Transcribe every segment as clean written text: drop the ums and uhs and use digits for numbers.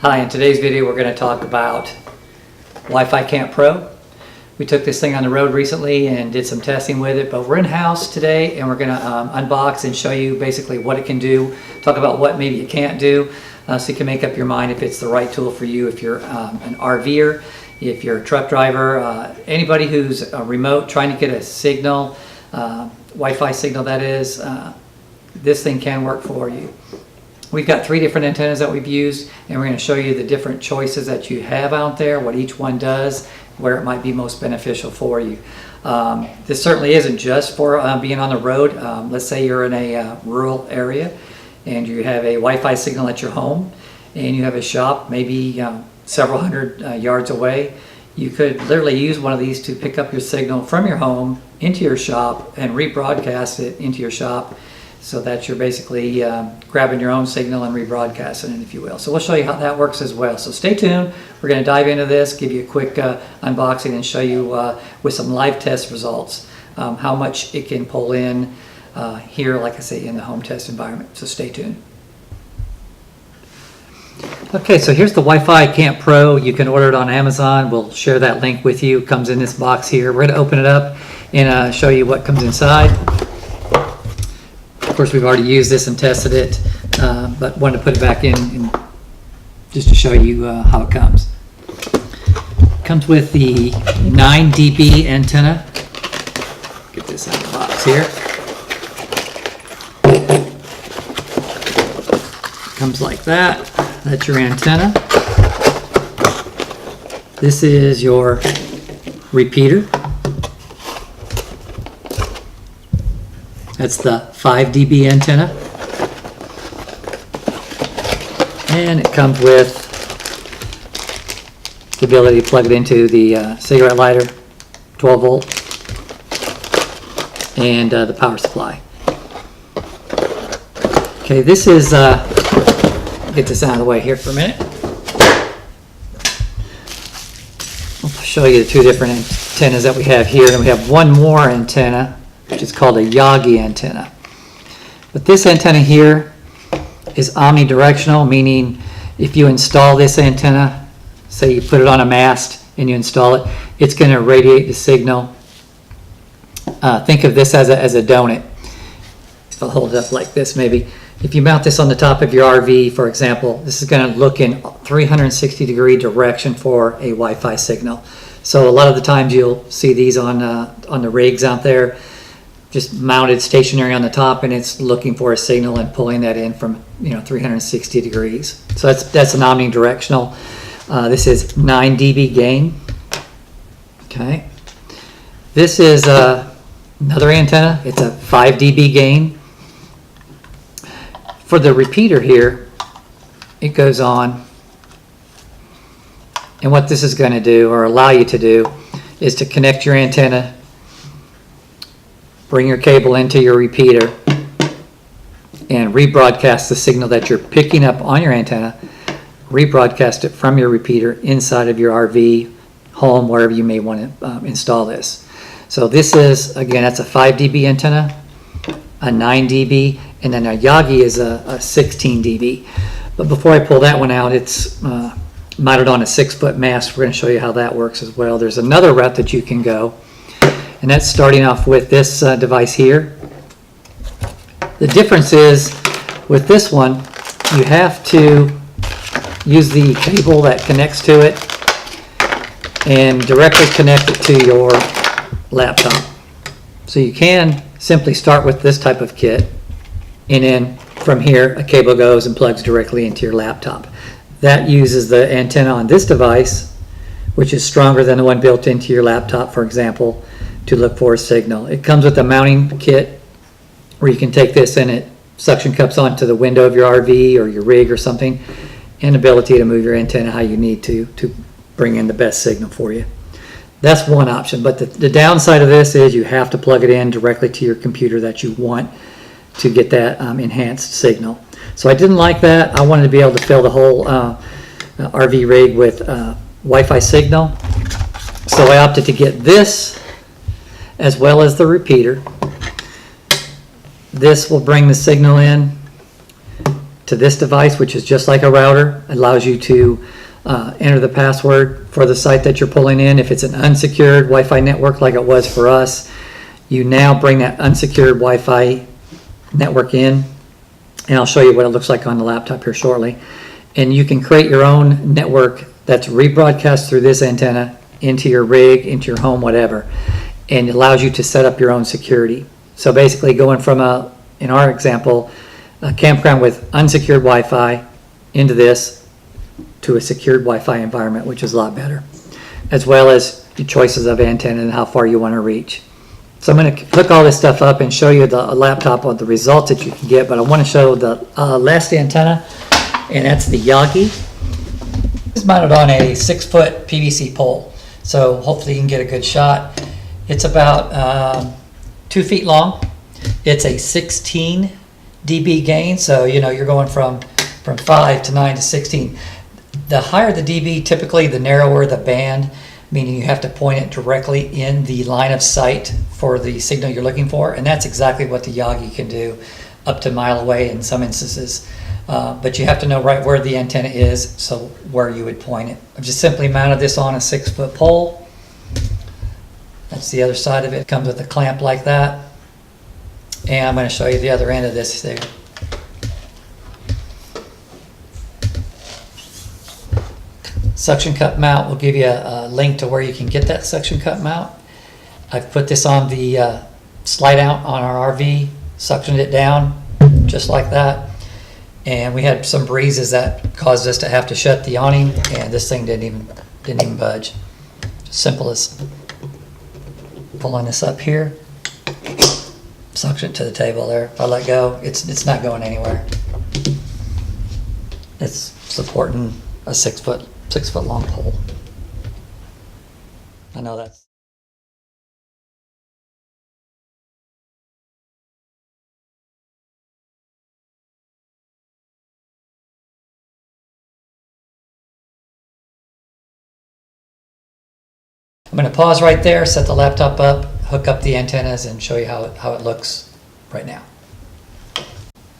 Hi, in today's video we're going to talk about Wi-Fi Camp Pro. We took this thing on the road recently and did some testing with it, but we're in-house today and we're going to unbox and show you basically what it can do, talk about what maybe it can't do, so you can make up your mind if it's the right tool for you, if you're an RVer, if you're a truck driver, anybody who's remote trying to get a signal, Wi-Fi signal that is, this thing can work for you. We've got 3 different antennas that we've used, and we're going to show you the different choices that you have out there, what each one does, where it might be most beneficial for you. This certainly isn't just for being on the road. Let's say you're in a rural area and you have a Wi-Fi signal at your home and you have a shop maybe several hundred yards away. You could literally use one of these to pick up your signal from your home into your shop and rebroadcast it into your shop, so that you're basically grabbing your own signal and rebroadcasting it, if you will. So we'll show you how that works as well. So stay tuned. We're going to dive into this, give you a quick unboxing, and show you with some live test results how much it can pull in here, like I say, in the home test environment. So stay tuned. Okay, so here's the Wi-Fi Camp Pro. You can order it on Amazon. We'll share that link with you. It comes in this box here. We're going to open it up and show you what comes inside. Of course, we've already used this and tested it, but wanted to put it back in just to show you how it comes. It comes with the 9 dB antenna. Get this out of the box here. Comes like that. That's your antenna. This is your repeater. That's the 5 dB antenna. And it comes with the ability to plug it into the cigarette lighter, 12 volt, and the power supply. Okay, this is, get this out of the way here for a minute. I'll show you the 2 different antennas that we have here, and we have one more antenna, which is called a Yagi Antenna. But this antenna here is omnidirectional, meaning if you install this antenna, say you put it on a mast and you install it, it's going to radiate the signal. Think of this as a donut. If I'll hold it up like this maybe. If you mount this on the top of your RV, for example, this is going to look in 360-degree direction for a Wi-Fi signal. So a lot of the times you'll see these on the rigs out there, just mounted stationary on the top, and it's looking for a signal and pulling that in from 360 degrees. So that's an omnidirectional. This is 9 dB gain. Okay. This is another antenna. It's a 5 dB gain. For the repeater here, it goes on, and what this is going to do, or allow you to do, is to connect your antenna, bring your cable into your repeater, and rebroadcast the signal that you're picking up on your antenna, rebroadcast it from your repeater inside of your RV, home, wherever you may want to install this. So this is, again, that's a 5 dB antenna, a 9 dB, and then a Yagi is a 16 dB. But before I pull that one out, it's mounted on a 6-foot mast. We're going to show you how that works as well. There's another route that you can go, and that's starting off with this device here. The difference is, with this one, you have to use the cable that connects to it and directly connect it to your laptop. So you can simply start with this type of kit, and then from here a cable goes and plugs directly into your laptop. That uses the antenna on this device, which is stronger than the one built into your laptop, for example, to look for a signal. It comes with a mounting kit where you can take this and it suction cups onto the window of your RV or your rig or something, and ability to move your antenna how you need to bring in the best signal for you. That's one option, but the downside of this is you have to plug it in directly to your computer that you want to get that enhanced signal. So I didn't like that. I wanted to be able to fill the whole RV rig with Wi-Fi signal. So I opted to get this as well as the repeater. This will bring the signal in to this device, which is just like a router. It allows you to enter the password for the site that you're pulling in. If it's an unsecured Wi-Fi network like it was for us, you now bring that unsecured Wi-Fi network in, and I'll show you what it looks like on the laptop here shortly. And you can create your own network that's rebroadcast through this antenna into your rig, into your home, whatever. And it allows you to set up your own security. So basically going from in our example, a campground with unsecured Wi-Fi into this to a secured Wi-Fi environment, which is a lot better, as well as your choices of antenna and how far you want to reach. So I'm going to hook all this stuff up and show you the laptop of the results that you can get, but I want to show the last antenna, and that's the Yagi. It's mounted on a 6-foot PVC pole, so hopefully you can get a good shot. It's about 2 feet long. It's a 16 dB gain, so you're going from 5 to 9 to 16. The higher the dB, typically the narrower the band, meaning you have to point it directly in the line of sight for the signal you're looking for, and that's exactly what the Yagi can do, up to a mile away in some instances. But you have to know right where the antenna is, so where you would point it. I've just simply mounted this on a 6-foot pole. That's the other side of it. It comes with a clamp like that. And I'm going to show you the other end of this there. Suction cup mount will give you a link to where you can get that suction cup mount. I've put this on the slide out on our RV, suctioned it down just like that. And we had some breezes that caused us to have to shut the awning, and this thing didn't even budge. Just simple as pulling this up here, suction it to the table there. If I let go, it's not going anywhere. It's supporting a 6-foot long pole. I know that's. I'm going to pause right there, set the laptop up, hook up the antennas, and show you how it looks right now.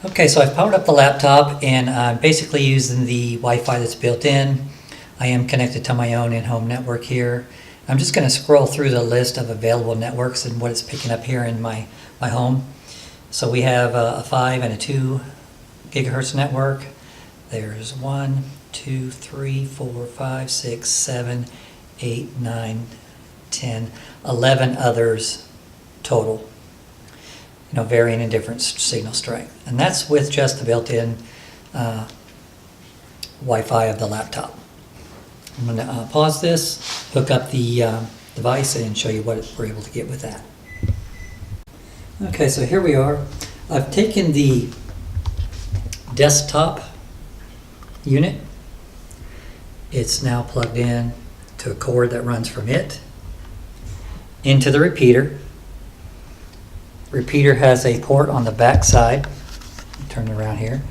Okay, so I've powered up the laptop, and I'm basically using the Wi-Fi that's built in. I am connected to my own in-home network here. I'm just going to scroll through the list of available networks and what it's picking up here in my home. So we have a 5 and a 2 gigahertz network. There's 1, 2, 3, 4, 5, 6, 7, 8, 9, 10, 11 others total, varying in different signal strength. And that's with just the built-in Wi-Fi of the laptop. I'm going to pause this, hook up the device, and show you what we're able to get with that. Okay, so here we are. I've taken the desktop unit. It's now plugged in to a cord that runs from it into the repeater. Repeater has a port on the back side. Turn it around here.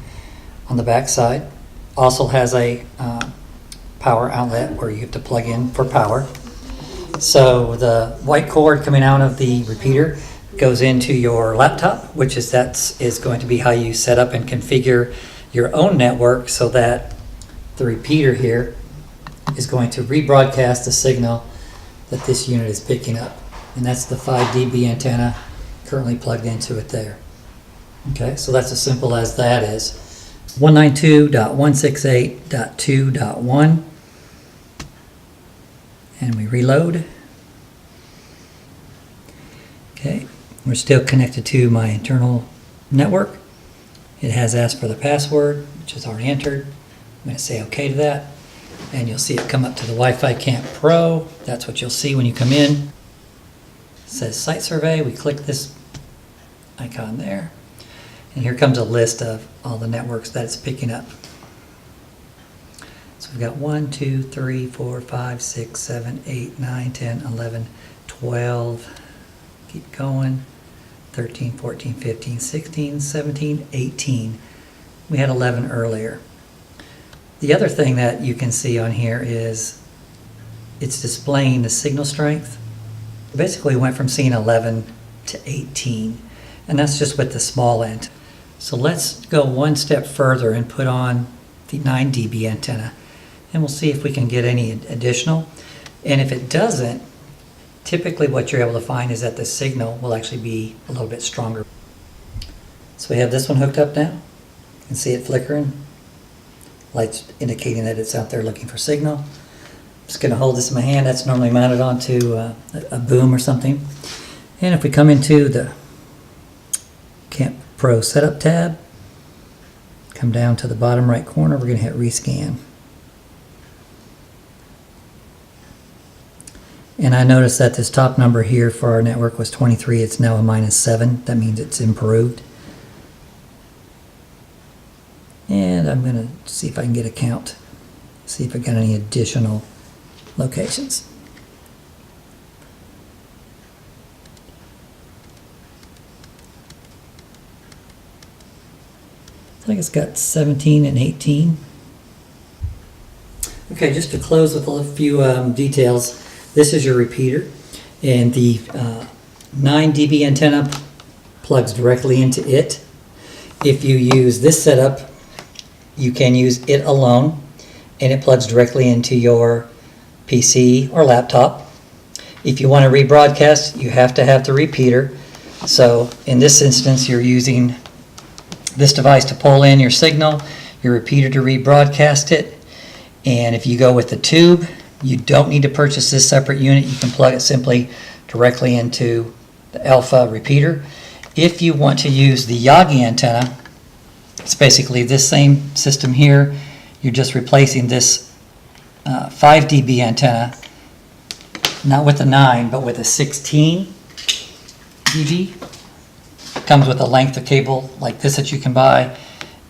On the back side. Also has a power outlet where you have to plug in for power. So the white cord coming out of the repeater goes into your laptop, which is going to be how you set up and configure your own network, so that the repeater here is going to rebroadcast the signal that this unit is picking up. And that's the 5 dB antenna currently plugged into it there. Okay, so that's as simple as that is. 192.168.2.1, and we reload. Okay, we're still connected to my internal network. It has asked for the password, which is already entered. I'm going to say OK to that, and you'll see it come up to the Wi-Fi Camp Pro. That's what you'll see when you come in. It says Site Survey. We click this icon there, and here comes a list of all the networks that it's picking up. So we've got 1, 2, 3, 4, 5, 6, 7, 8, 9, 10, 11, 12, keep going, 13, 14, 15, 16, 17, 18. We had 11 earlier. The other thing that you can see on here is it's displaying the signal strength. Basically went from seeing 11 to 18, and that's just with the small end. So let's go one step further and put on the 9 dB antenna, and we'll see if we can get any additional. And if it doesn't, typically what you're able to find is that the signal will actually be a little bit stronger. So we have this one hooked up now. You can see it flickering. Light's indicating that it's out there looking for signal. Just going to hold this in my hand. That's normally mounted onto a boom or something. And if we come into the Camp Pro Setup tab, come down to the bottom right corner, we're going to hit Rescan. And I noticed that this top number here for our network was 23. It's now a -7. That means it's improved. And I'm going to see if I can get a count. See if I got any additional locations. I think it's got 17 and 18. Okay, just to close with a few details. This is your repeater, and the 9 dB antenna plugs directly into it. If you use this setup, you can use it alone, and it plugs directly into your PC or laptop. If you want to rebroadcast, you have to have the repeater. So in this instance, you're using this device to pull in your signal, your repeater to rebroadcast it. And if you go with the tube, you don't need to purchase this separate unit. You can plug it simply directly into the alpha repeater. If you want to use the Yagi antenna, it's basically this same system here. You're just replacing this 5 dB antenna, not with the 9, but with a 16 dB. It comes with a length of cable like this that you can buy,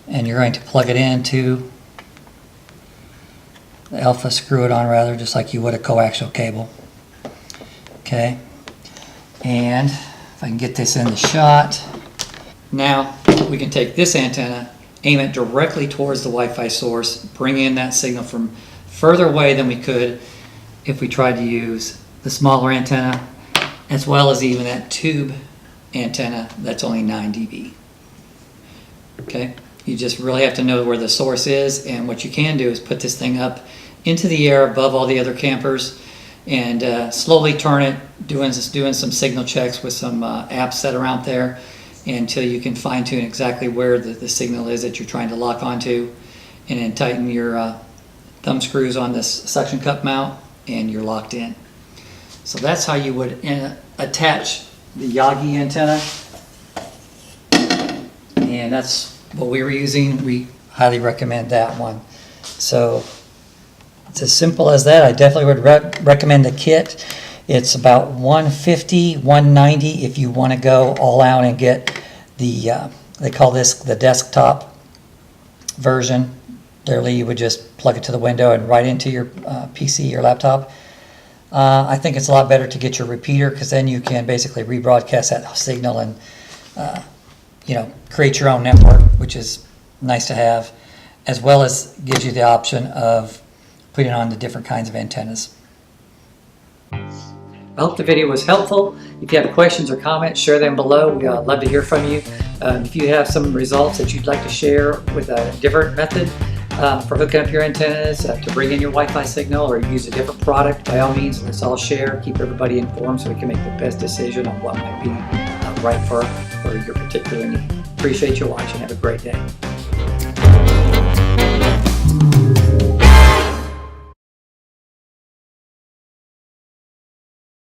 and you're going to plug it into the alpha, screw it on rather, just like you would a coaxial cable. Okay, and if I can get this in the shot. Now we can take this antenna, aim it directly towards the Wi-Fi source, bring in that signal from further away than we could if we tried to use the smaller antenna, as well as even that tube antenna that's only 9 dB. Okay, you just really have to know where the source is, and what you can do is put this thing up into the air above all the other campers and slowly turn it, doing some signal checks with some apps that are out there, until you can fine-tune exactly where the signal is that you're trying to lock onto, and then tighten your thumb screws on this suction cup mount, and you're locked in. So that's how you would attach the Yagi antenna, and that's what we were using. We highly recommend that one. So it's as simple as that. I definitely would recommend the kit. It's about $150, $190 if you want to go all out and get the, they call this the desktop version. Literally, you would just plug it to the window and right into your PC or laptop. I think it's a lot better to get your repeater, because then you can basically rebroadcast that signal and create your own network, which is nice to have, as well as gives you the option of putting on the different kinds of antennas. I hope the video was helpful. If you have questions or comments, share them below. We'd love to hear from you. If you have some results that you'd like to share with a different method for hooking up your antennas, to bring in your Wi-Fi signal, or use a different product, by all means, let's all share. Keep everybody informed so we can make the best decision on what might be right for your particular need. Appreciate you watching. Have a great day.